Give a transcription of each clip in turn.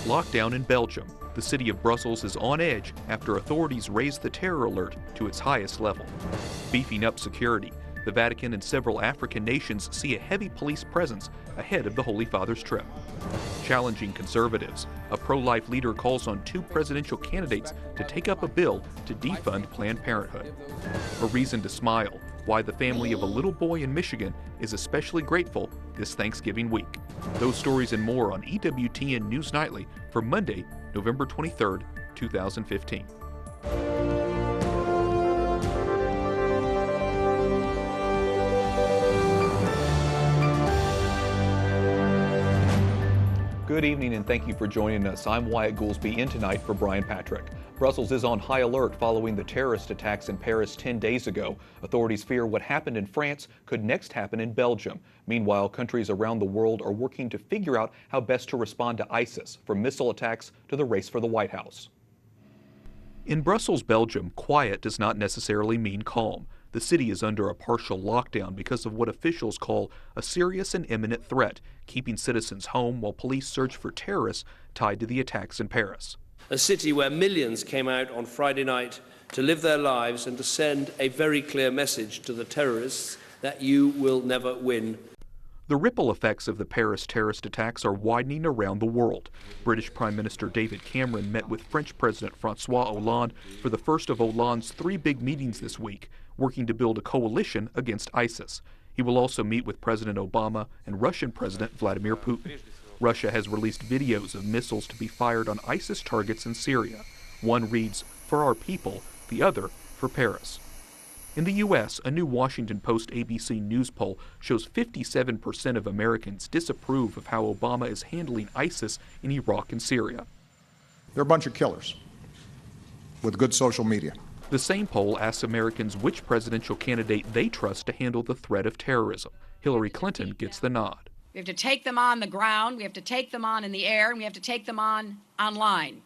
Lockdown in Belgium. The city of Brussels is on edge after authorities raised the terror alert to its highest level. Beefing up security. The Vatican and several African nations see a heavy police presence ahead of the Holy Father's trip. Challenging conservatives. A pro-life leader calls on two presidential candidates to take up a bill to defund Planned Parenthood. A reason to smile. Why the family of a little boy in Michigan is especially grateful this Thanksgiving week. Those stories and more on EWTN News Nightly for Monday, November 23rd, 2015. Good evening and thank you for joining us. I'm Wyatt Goolsby in tonight for Brian Patrick. Brussels is on high alert following the terrorist attacks in Paris 10 days ago. Authorities fear what happened in France could next happen in Belgium. Meanwhile, countries around the world are working to figure out how best to respond to ISIS, from missile attacks to the race for the White House. In Brussels, Belgium, quiet does not necessarily mean calm. The city is under a partial lockdown because of what officials call a serious and imminent threat, keeping citizens home while police search for terrorists tied to the attacks in Paris. A city where millions came out on Friday night to live their lives and to send a very clear message to the terrorists that you will never win. The ripple effects of the Paris terrorist attacks are widening around the world. British Prime Minister David Cameron met with French President Francois Hollande for the first of Hollande's three big meetings this week, working to build a coalition against ISIS. He will also meet with President Obama and Russian President Vladimir Putin. Russia has released videos of missiles to be fired on ISIS targets in Syria. One reads, "For our people," the other, "For Paris." In the U.S., a new Washington Post ABC News poll shows 57% of Americans disapprove of how Obama is handling ISIS in Iraq and Syria. They're a bunch of killers with good social media. The same poll asks Americans which presidential candidate they trust to handle the threat of terrorism. Hillary Clinton gets the nod. We have to take them on the ground, we have to take them on in the air, and we have to take them on online.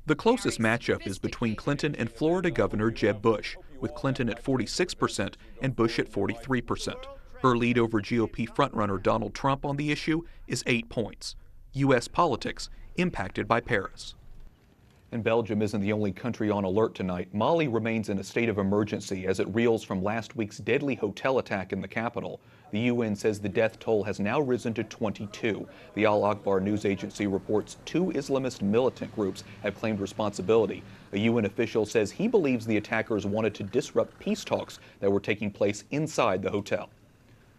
The closest matchup is between Clinton and Florida Governor Jeb Bush, with Clinton at 46% and Bush at 43%. Her lead over GOP frontrunner Donald Trump on the issue is 8 points. U.S. politics impacted by Paris. And Belgium isn't the only country on alert tonight. Mali remains in a state of emergency as it reels from last week's deadly hotel attack in the capital. The UN says the death toll has now risen to 22. The Al Akbar news agency reports 2 Islamist militant groups have claimed responsibility. A UN official says he believes the attackers wanted to disrupt peace talks that were taking place inside the hotel.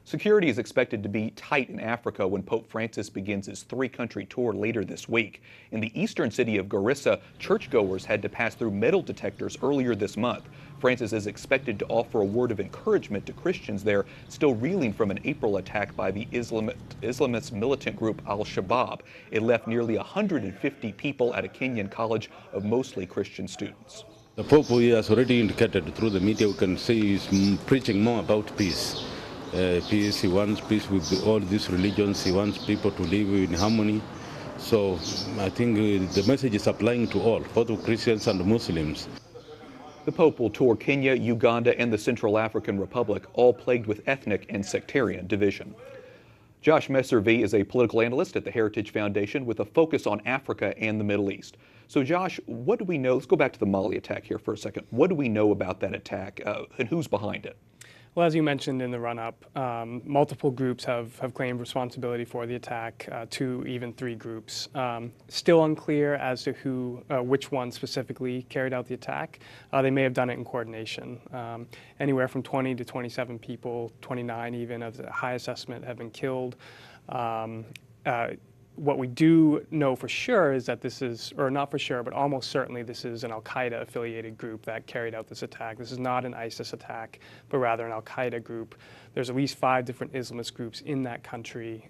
Security is expected to be tight in Africa when Pope Francis begins his 3-country tour later this week. In the eastern city of Garissa, churchgoers had to pass through metal detectors earlier this month. Francis is expected to offer a word of encouragement to Christians there, still reeling from an April attack by the Islamist militant group Al-Shabaab. It left nearly 150 people at a Kenyan college of mostly Christian students. The Pope has already indicated through the media, we can say he's preaching more about peace. Peace, he wants peace with all these religions, he wants people to live in harmony. So I think the message is applying to all, both Christians and Muslims. The Pope will tour Kenya, Uganda, and the Central African Republic, all plagued with ethnic and sectarian division. Josh Meservey is a political analyst at the Heritage Foundation with a focus on Africa and the Middle East. So Josh, what do we know? Let's go back to the Mali attack here for a second. What do we know about that attack and who's behind it? Well, as you mentioned in the run-up, multiple groups have claimed responsibility for the attack, 2, even 3 groups. Still unclear as to which one specifically carried out the attack. They may have done it in coordination. Anywhere from 20 to 27 people, 29 even, of the highest estimate have been killed. What we do know for sure is that this is, or not for sure, but almost certainly this is an al-Qaeda affiliated group that carried out this attack. This is not an ISIS attack, but rather an al-Qaeda group. There's at least 5 different Islamist groups in that country,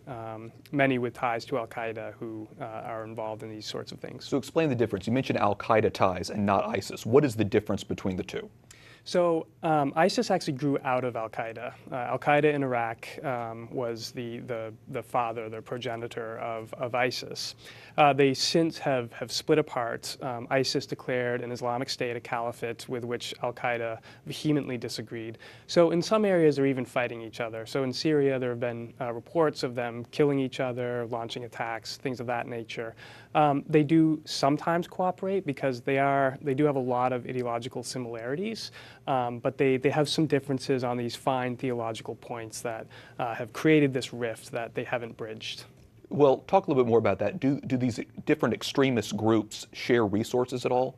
many with ties to al-Qaeda who are involved in these sorts of things. So explain the difference. You mentioned al-Qaeda ties and not ISIS. What is the difference between the two? So ISIS actually grew out of al-Qaeda. Al-Qaeda in Iraq was the father, the progenitor of ISIS. They since have split apart. ISIS declared an Islamic State, a caliphate, with which al-Qaeda vehemently disagreed. So in some areas they're even fighting each other. So in Syria there have been reports of them killing each other, launching attacks, things of that nature. They do sometimes cooperate because they do have a lot of ideological similarities, but they have some differences on these fine theological points that have created this rift that they haven't bridged. Well, talk a little bit more about that. Do these different extremist groups share resources at all?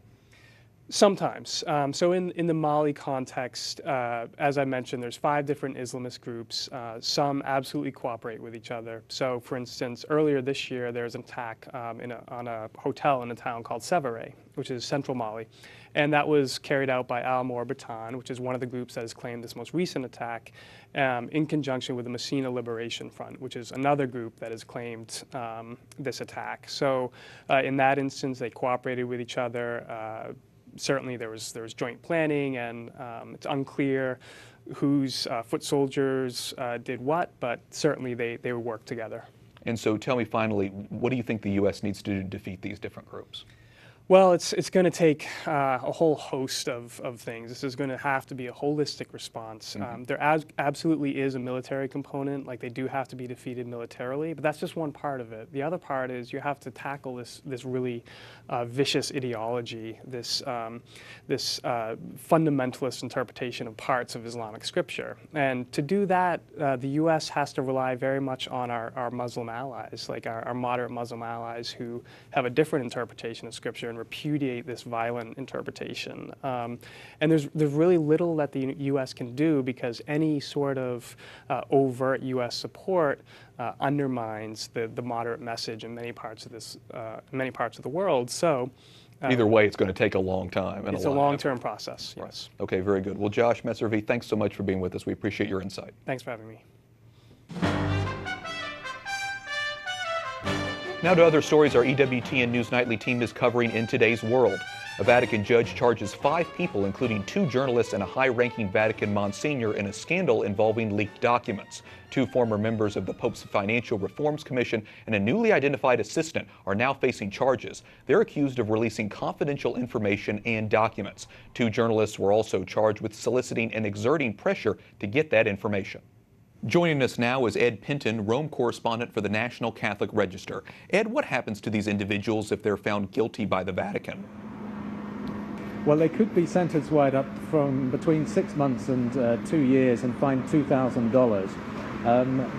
Sometimes. So in the Mali context, as I mentioned, there's 5 different Islamist groups. Some absolutely cooperate with each other. So, for instance, earlier this year, there was an attack on a hotel in a town called Meservey, which is central Mali. And that was carried out by Al-Morbitan, which is one of the groups that has claimed this most recent attack, in conjunction with the Messina Liberation Front, which is another group that has claimed this attack. So in that instance, they cooperated with each other. Certainly there was joint planning, and it's unclear whose foot soldiers did what, but certainly they worked together. And so tell me finally, what do you think the U.S. needs to do to defeat these different groups? Well, it's going to take a whole host of things. This is going to have to be a holistic response. There absolutely is a military component, like they do have to be defeated militarily, but that's just one part of it. The other part is you have to tackle this really vicious ideology, this fundamentalist interpretation of parts of Islamic scripture. And to do that, the U.S. has to rely very much on our Muslim allies, like our moderate Muslim allies who have a different interpretation of scripture and repudiate this violent interpretation. And there's really little that the U.S. can do, because any sort of overt U.S. support undermines the moderate message in many parts of many parts of the world. So either way, it's going to take a long time. And it's a long-term process, yes. Right. Okay, very good. Well, Josh Meservey, thanks so much for being with us. We appreciate your insight. Thanks for having me. Now to other stories our EWTN News Nightly team is covering in today's world. A Vatican judge charges 5 people, including 2 journalists and a high-ranking Vatican Monsignor, in a scandal involving leaked documents. 2 former members of the Pope's Financial Reforms Commission and a newly identified assistant are now facing charges. They're accused of releasing confidential information and documents. 2 journalists were also charged with soliciting and exerting pressure to get that information. Joining us now is Ed Pentin, Rome correspondent for the National Catholic Register. Ed, what happens to these individuals if they're found guilty by the Vatican? Well, they could be sentenced right up from between 6 months and 2 years and fined $2,000.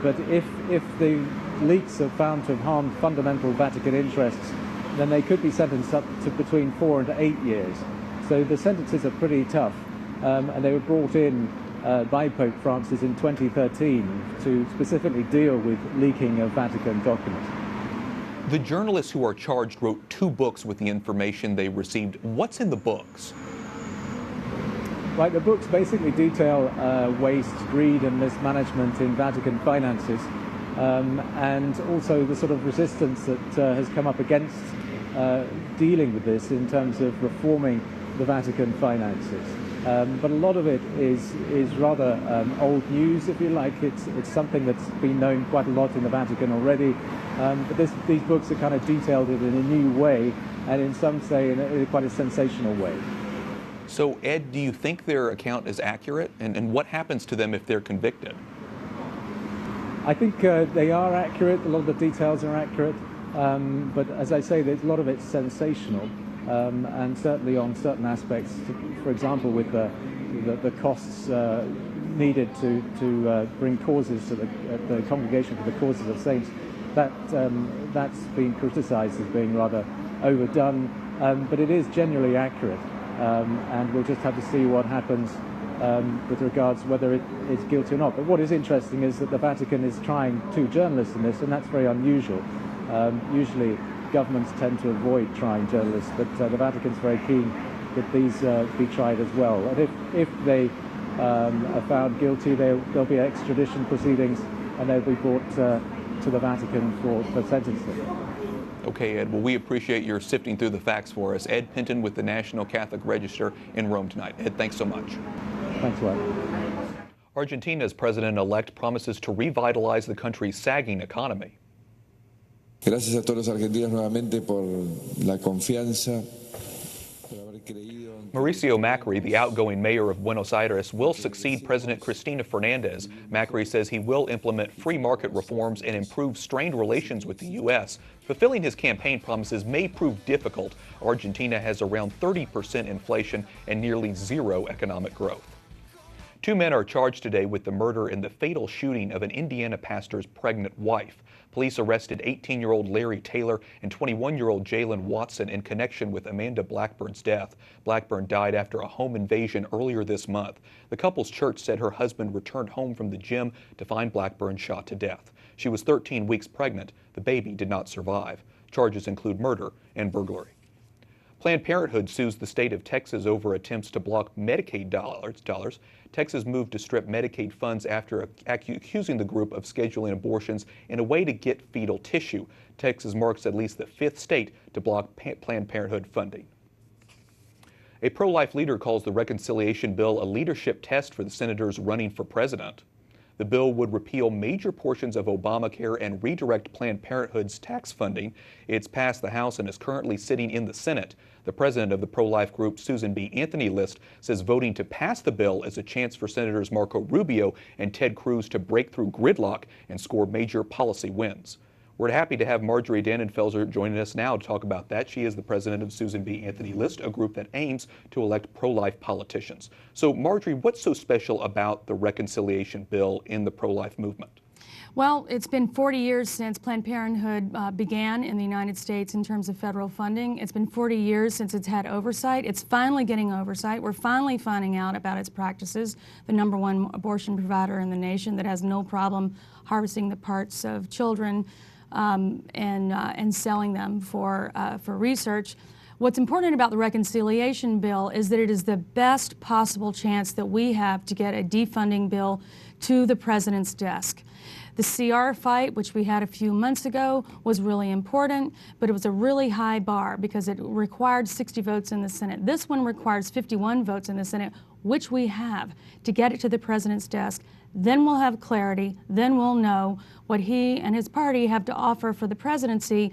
But if the leaks are found to have harmed fundamental Vatican interests, then they could be sentenced up to between 4 and 8 years. So the sentences are pretty tough, and they were brought in by Pope Francis in 2013 to specifically deal with leaking of Vatican documents. The journalists who are charged wrote 2 books with the information they received. What's in the books? Right, the books basically detail waste, greed and mismanagement in Vatican finances, and also the sort of resistance that has come up against dealing with this in terms of reforming the Vatican finances. But a lot of it is rather old news, if you like. It's something that's been known quite a lot in the Vatican already. But these books are kind of detailed in a new way, and in some say in quite a sensational way. So, Ed, do you think their account is accurate? And what happens to them if they're convicted? I think they are accurate. A lot of the details are accurate. But as I say, a lot of it's sensational. And certainly on certain aspects, for example, with the costs needed to bring causes to the Congregation for the Causes of Saints, that's been criticised as being rather overdone, but it is generally accurate, and we'll just have to see what happens with regards whether it's guilty or not. But what is interesting is that the Vatican is trying 2 journalists in this, and that's very unusual. Usually governments tend to avoid trying journalists, but the Vatican's very keen that these be tried as well. And if they are found guilty, there'll be extradition proceedings, and they'll be brought to the Vatican for sentencing. Okay, Ed. Well, we appreciate your sifting through the facts for us. Ed Pentin with the National Catholic Register in Rome tonight. Ed, thanks so much. Thanks a lot. Argentina's president-elect promises to revitalize the country's sagging economy. Gracias a todos los argentinos nuevamente por la confianza, por haber creído. Mauricio Macri, the outgoing mayor of Buenos Aires, will succeed President Cristina Fernandez. Macri says he will implement free market reforms and improve strained relations with the U.S. Fulfilling his campaign promises may prove difficult. Argentina has around 30% inflation and nearly zero economic growth. 2 men are charged today with the murder and the fatal shooting of an Indiana pastor's pregnant wife. Police arrested 18-year-old Larry Taylor and 21-year-old Jalen Watson in connection with Amanda Blackburn's death. Blackburn died after a home invasion earlier this month. The couple's church said her husband returned home from the gym to find Blackburn shot to death. She was 13 weeks pregnant. The baby did not survive. Charges include murder and burglary. Planned Parenthood sues the state of Texas over attempts to block Medicaid dollars. Texas moved to strip Medicaid funds after accusing the group of scheduling abortions in a way to get fetal tissue. Texas marks at least the 5th state to block Planned Parenthood funding. A pro-life leader calls the reconciliation bill a leadership test for the senators running for president. The bill would repeal major portions of Obamacare and redirect Planned Parenthood's tax funding. It's passed the House and is currently sitting in the Senate. The president of the pro-life group, Susan B. Anthony List, says voting to pass the bill is a chance for Senators Marco Rubio and Ted Cruz to break through gridlock and score major policy wins. We're happy to have Marjorie Dannenfelser joining us now to talk about that. She is the president of Susan B. Anthony List, a group that aims to elect pro-life politicians. So, Marjorie, what's so special about the reconciliation bill in the pro-life movement? Well, it's been 40 years since Planned Parenthood began in the United States in terms of federal funding. It's been 40 years since it's had oversight. It's finally getting oversight. We're finally finding out about its practices. The #1 abortion provider in the nation that has no problem harvesting the parts of children and selling them for research. What's important about the reconciliation bill is that it is the best possible chance that we have to get a defunding bill to the president's desk. The CR fight, which we had a few months ago, was really important, but it was a really high bar because it required 60 votes in the Senate. This one requires 51 votes in the Senate, which we have, to get it to the president's desk. Then we'll have clarity, then we'll know what he and his party have to offer for the presidency,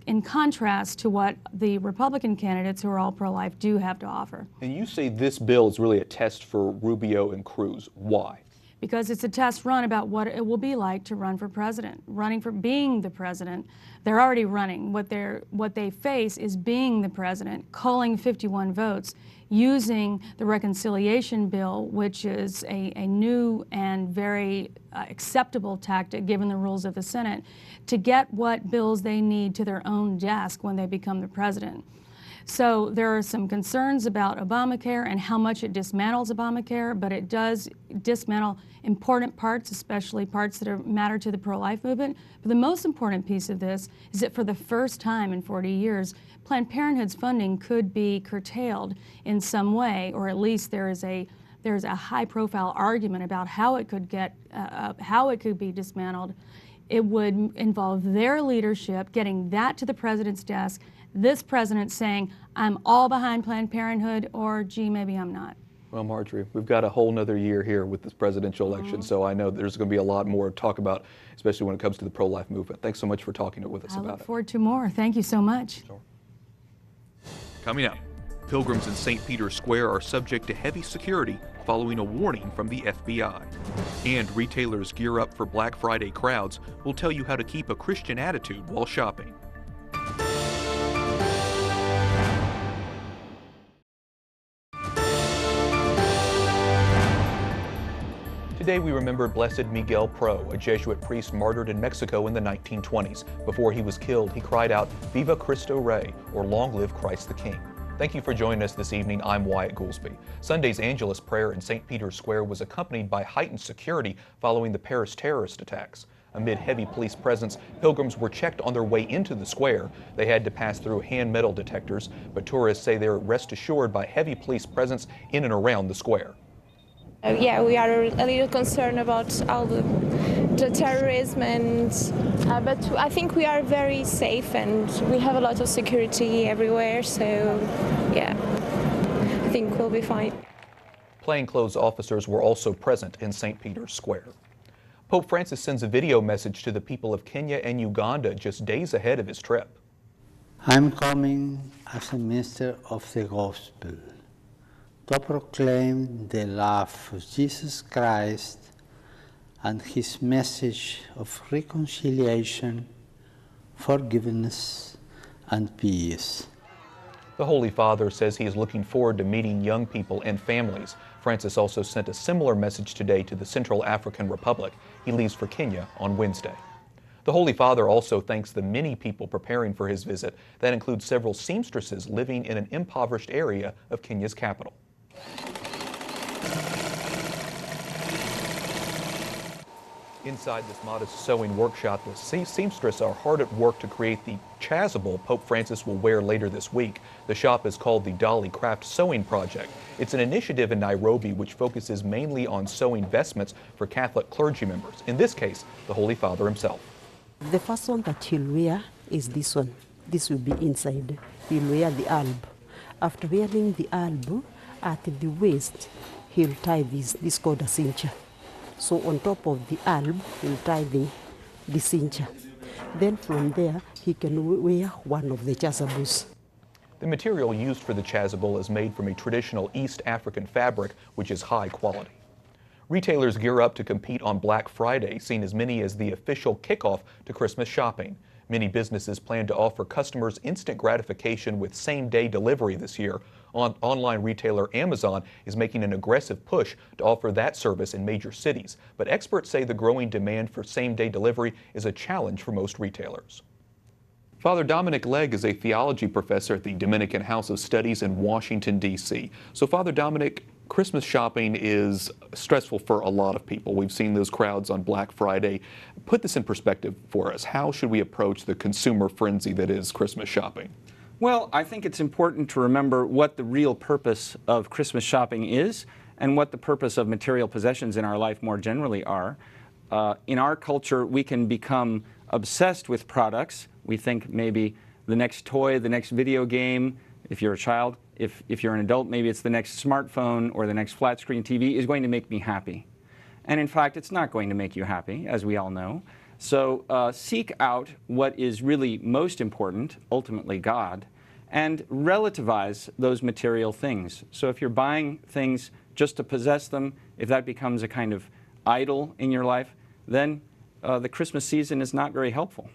in contrast to what the Republican candidates, who are all pro-life, do have to offer. And you say this bill is really a test for Rubio and Cruz. Why? Because it's a test run about what it will be like to run for president, running for being the president. They're already running. What they face is being the president, culling 51 votes, using the reconciliation bill, which is a new and very acceptable tactic given the rules of the Senate, to get what bills they need to their own desk when they become the president. So there are some concerns about Obamacare and how much it dismantles Obamacare, but it does dismantle important parts, especially parts that matter to the pro-life movement. But the most important piece of this is that for the first time in 40 years, Planned Parenthood's funding could be curtailed in some way, or at least there's a high-profile argument about how it could be dismantled. It would involve their leadership getting that to the president's desk. This president saying, I'm all behind Planned Parenthood, or gee, maybe I'm not. Well, Marjorie, we've got a whole nother year here with this presidential election, so I know there's going to be a lot more to talk about, especially when it comes to the pro-life movement. Thanks so much for talking with us about it. I look forward to more. Thank you so much. Sure. Coming up, pilgrims in St. Peter's Square are subject to heavy security following a warning from the FBI. And retailers gear up for Black Friday crowds. We'll tell you how to keep a Christian attitude while shopping. Today we remember Blessed Miguel Pro, a Jesuit priest martyred in Mexico in the 1920s. Before he was killed, he cried out, "Viva Cristo Rey," or "Long live Christ the King." Thank you for joining us this evening. I'm Wyatt Goolsby. Sunday's Angelus prayer in St. Peter's Square was accompanied by heightened security following the Paris terrorist attacks. Amid heavy police presence, pilgrims were checked on their way into the square. They had to pass through hand metal detectors, but tourists say they're rest assured by heavy police presence in and around the square. Yeah, we are a little concerned about all the terrorism, but I think we are very safe and we have a lot of security everywhere, so yeah, I think we'll be fine. Plainclothes officers were also present in St. Peter's Square. Pope Francis sends a video message to the people of Kenya and Uganda just days ahead of his trip. I'm coming as a minister of the gospel. to proclaim the love of Jesus Christ and his message of reconciliation, forgiveness, and peace. The Holy Father says he is looking forward to meeting young people and families. Francis also sent a similar message today to the Central African Republic. He leaves for Kenya on Wednesday. The Holy Father also thanks the many people preparing for his visit. That includes several seamstresses living in an impoverished area of Kenya's capital. Inside this modest sewing workshop, the seamstresses are hard at work to create the chasuble Pope Francis will wear later this week. The shop is called the Dolly Craft Sewing Project. It's an initiative in Nairobi which focuses mainly on sewing vestments for Catholic clergy members, in this case, the Holy Father himself. The first one that he'll wear is this one. This will be inside. He'll wear the alb. After wearing the alb, at the waist, he'll tie this called a cincha. So on top of the alb, he'll tie the cincha. Then from there, he can wear one of the chasubles. The material used for the chasuble is made from a traditional East African fabric, which is high quality. Retailers gear up to compete on Black Friday, seen as many as the official kickoff to Christmas shopping. Many businesses plan to offer customers instant gratification with same-day delivery this year. Online retailer Amazon is making an aggressive push to offer that service in major cities. But experts say the growing demand for same-day delivery is a challenge for most retailers. Father Dominic Legge is a theology professor at the Dominican House of Studies in Washington, D.C. So, Father Dominic, Christmas shopping is stressful for a lot of people. We've seen those crowds on Black Friday. Put this in perspective for us. How should we approach the consumer frenzy that is Christmas shopping? Well, I think it's important to remember what the real purpose of Christmas shopping is and what the purpose of material possessions in our life more generally are. In our culture, we can become obsessed with products. We think maybe the next toy, the next video game, if you're a child, if you're an adult, maybe it's the next smartphone or the next flat screen TV is going to make me happy. And in fact, it's not going to make you happy, as we all know. So seek out what is really most important, ultimately God, and relativize those material things. So if you're buying things just to possess them, if that becomes a kind of idol in your life, then the Christmas season is not very helpful.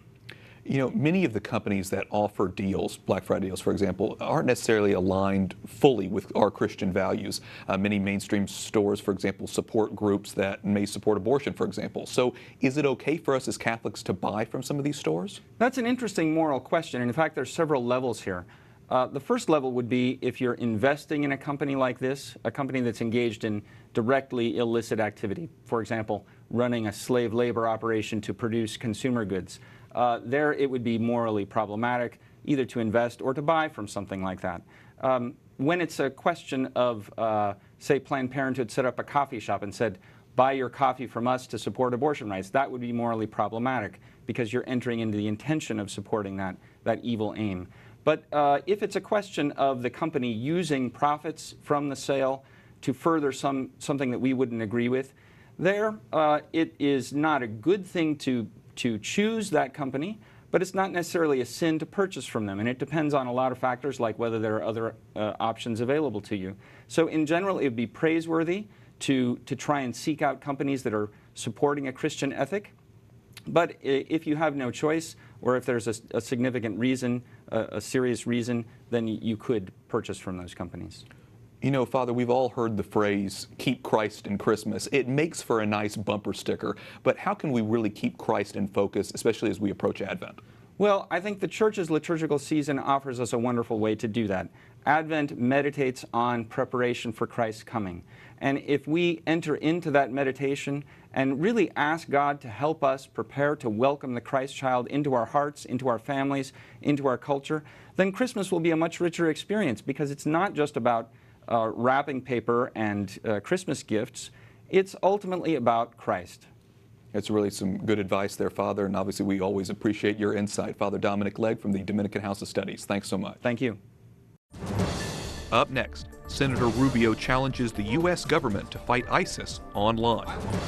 You know, many of the companies that offer deals, Black Friday deals, for example, aren't necessarily aligned fully with our Christian values. Many mainstream stores, for example, support groups that may support abortion, for example. So is it okay for us as Catholics to buy from some of these stores? That's an interesting moral question. And in fact, there's several levels here. The first level would be if you're investing in a company like this, a company that's engaged in directly illicit activity, for example, running a slave labor operation to produce consumer goods. There it would be morally problematic either to invest or to buy from something like that. When it's a question of, say, Planned Parenthood set up a coffee shop and said, buy your coffee from us to support abortion rights, that would be morally problematic because you're entering into the intention of supporting that evil aim. But if it's a question of the company using profits from the sale to further something that we wouldn't agree with, there it is not a good thing to choose that company, but it's not necessarily a sin to purchase from them. And it depends on a lot of factors like whether there are other options available to you. So in general, it would be praiseworthy to try and seek out companies that are supporting a Christian ethic. But if you have no choice, or if there's a significant reason, a serious reason, then you could purchase from those companies. You know, Father, we've all heard the phrase, keep Christ in Christmas. It makes for a nice bumper sticker, but how can we really keep Christ in focus, especially as we approach Advent? Well, I think the Church's liturgical season offers us a wonderful way to do that. Advent meditates on preparation for Christ's coming. And if we enter into that meditation and really ask God to help us prepare to welcome the Christ child into our hearts, into our families, into our culture, then Christmas will be a much richer experience because it's not just about wrapping paper and Christmas gifts. It's ultimately about Christ. That's really some good advice there, Father, and obviously we always appreciate your insight. Father Dominic Legge from the Dominican House of Studies. Thanks so much. Thank you. Up next, Senator Rubio challenges the U.S. government to fight ISIS online.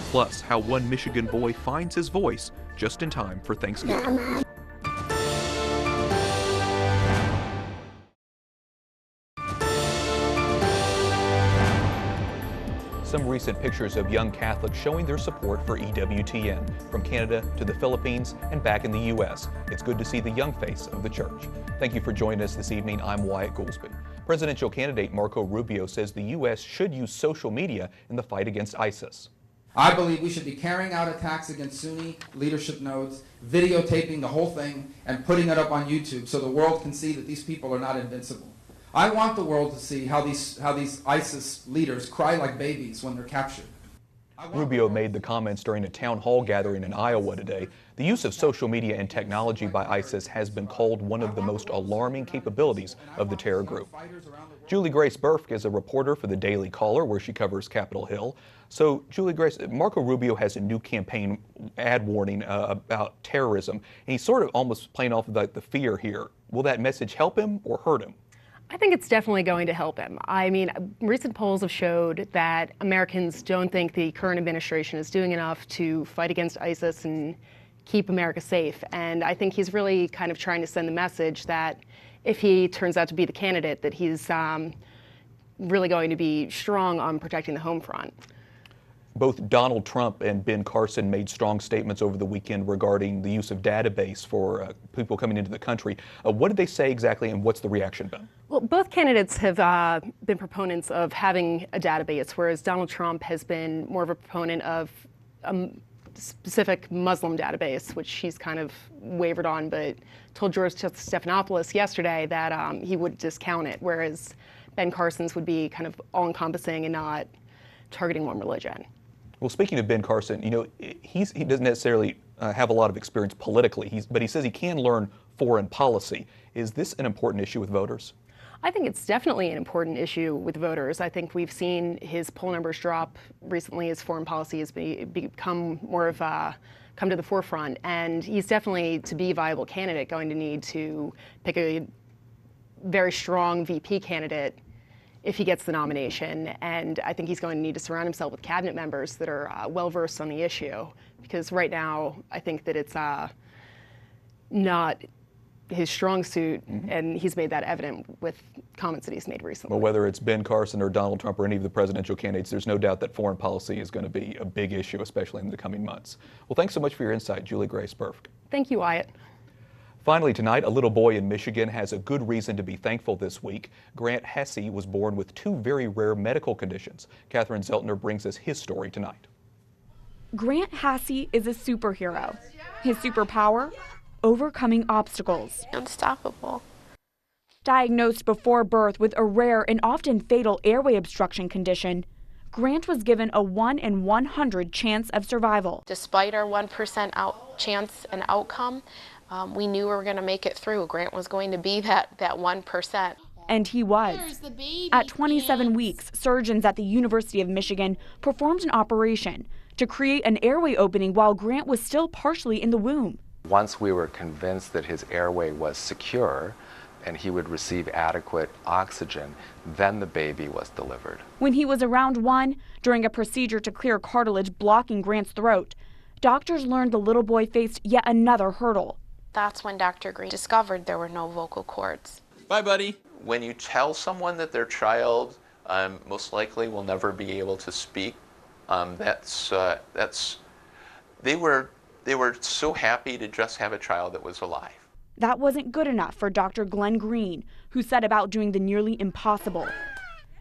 Plus, how one Michigan boy finds his voice just in time for Thanksgiving. Some recent pictures of young Catholics showing their support for EWTN, from Canada to the Philippines and back in the U.S. It's good to see the young face of the church. Thank you for joining us this evening. I'm Wyatt Goolsby. Presidential candidate Marco Rubio says the U.S. should use social media in the fight against ISIS. I believe we should be carrying out attacks against Sunni leadership nodes, videotaping the whole thing, and putting it up on YouTube so the world can see that these people are not invincible. I want the world to see how these ISIS leaders cry like babies when they're captured. Rubio made the comments during a town hall gathering in Iowa today. The use of social media and technology by ISIS has been called one of the most alarming capabilities of the terror group. Juliegrace Brufke is a reporter for the Daily Caller, where she covers Capitol Hill. So, Juliegrace, Marco Rubio has a new campaign ad warning about terrorism, and he's sort of almost playing off of the fear here. Will that message help him or hurt him? I think it's definitely going to help him. I mean, recent polls have showed that Americans don't think the current administration is doing enough to fight against ISIS and keep America safe. And I think he's really kind of trying to send the message that if he turns out to be the candidate, that he's really going to be strong on protecting the home front. Both Donald Trump and Ben Carson made strong statements over the weekend regarding the use of database for people coming into the country. What did they say exactly, and what's the reaction been? Well, both candidates have been proponents of having a database, whereas Donald Trump has been more of a proponent of a specific Muslim database, which he's kind of wavered on, but told George Stephanopoulos yesterday that he would discount it, whereas Ben Carson's would be kind of all-encompassing and not targeting one religion. Well, speaking of Ben Carson, you know, he doesn't necessarily have a lot of experience politically, but he says he can learn foreign policy. Is this an important issue with voters? I think it's definitely an important issue with voters. I think we've seen his poll numbers drop recently as foreign policy has become more of come to the forefront, and he's definitely, to be a viable candidate, going to need to pick a very strong VP candidate if he gets the nomination, and I think he's going to need to surround himself with cabinet members that are well-versed on the issue, because right now I think that it's not his strong suit, and he's made that evident with comments that he's made recently. Well, whether it's Ben Carson or Donald Trump or any of the presidential candidates, there's no doubt that foreign policy is going to be a big issue, especially in the coming months. Well, thanks so much for your insight, Juliegrace Brufke. Thank you, Wyatt. Finally tonight, a little boy in Michigan has a good reason to be thankful this week. Grant Hesse was born with two very rare medical conditions. Catherine Zeltner brings us his story tonight. Grant Hesse is a superhero. His superpower? Overcoming obstacles. Unstoppable. Diagnosed before birth with a rare and often fatal airway obstruction condition, Grant was given a 1 in 100 chance of survival. Despite our 1% chance and outcome, we knew we were going to make it through. Grant was going to be that 1%. And he was. At 27 weeks, surgeons at the University of Michigan performed an operation to create an airway opening while Grant was still partially in the womb. Once we were convinced that his airway was secure and he would receive adequate oxygen, then the baby was delivered. When he was around 1, during a procedure to clear cartilage blocking Grant's throat, doctors learned the little boy faced yet another hurdle. That's when Dr. Green discovered there were no vocal cords. Bye, buddy. When you tell someone that their child most likely will never be able to speak, they were so happy to just have a child that was alive. That wasn't good enough for Dr. Glenn Green, who set about doing the nearly impossible.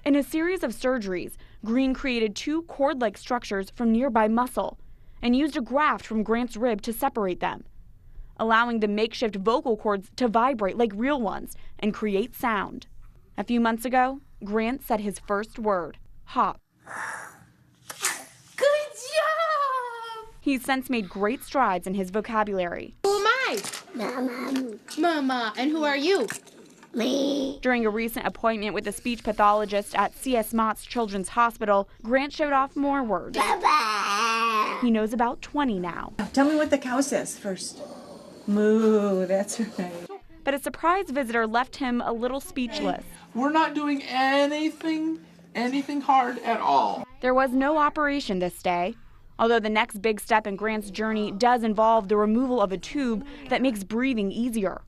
In a series of surgeries, Green created 2 cord-like structures from nearby muscle and used a graft from Grant's rib to separate them, allowing the makeshift vocal cords to vibrate like real ones and create sound. A few months ago, Grant said his first word, hop. Good job! He's since made great strides in his vocabulary. Who am I? Mama. Mama. And who are you? Me. During a recent appointment with a speech pathologist at C.S. Mott's Children's Hospital, Grant showed off more words. He knows about 20 now. Tell me what the cow says first. Moo, that's right. But a surprise visitor left him a little speechless. We're not doing anything hard at all. There was no operation this day, although the next big step in Grant's journey does involve the removal of a tube that makes breathing easier.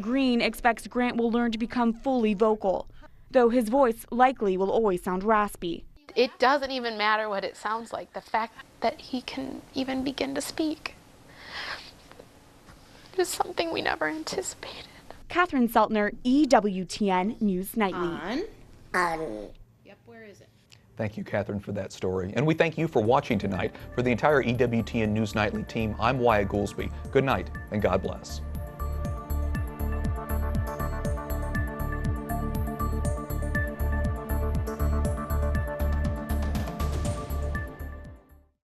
Green expects Grant will learn to become fully vocal, though his voice likely will always sound raspy. It doesn't even matter what it sounds like. The fact that he can even begin to speak is something we never anticipated. Catherine Seltner, EWTN News Nightly. Yep, where is it? Thank you, Catherine, for that story. And we thank you for watching tonight. For the entire EWTN News Nightly team, I'm Wyatt Goolsby. Good night, and God bless.